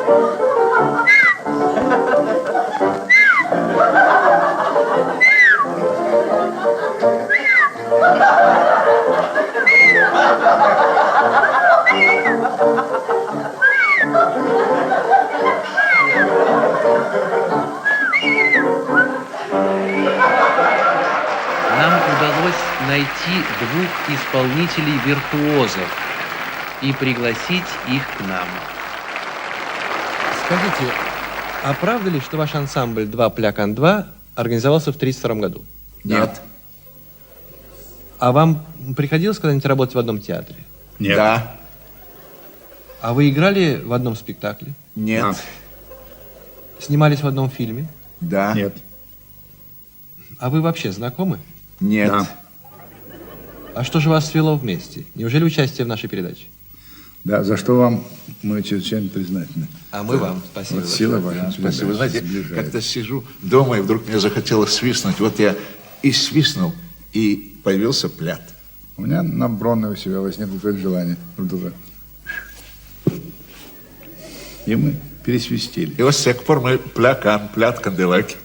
Нам удалось найти двух исполнителей-виртуозов и пригласить их к нам. Скажите, а правда ли, что ваш ансамбль «Два Плякан-2» организовался в 1932 году? Нет. А вам приходилось когда-нибудь работать в одном театре? Нет. Да. А вы играли в одном спектакле? Нет. Да. Снимались в одном фильме? Да. Нет. А вы вообще знакомы? Нет. Да. А что же вас свело вместе? Неужели участие в нашей передаче? Да, за что вам мы чрезвычайно признательны. А мы вам спасибо. Вот сила ваша. Спасибо. Вы знаете, как-то сижу дома, и вдруг мне захотелось свистнуть. Вот я и свистнул, и появился Плят. У меня набронное у себя во сне такое желание. И мы пересвистели. И вот с тех пор мы Плякан, Плят, Канделаки.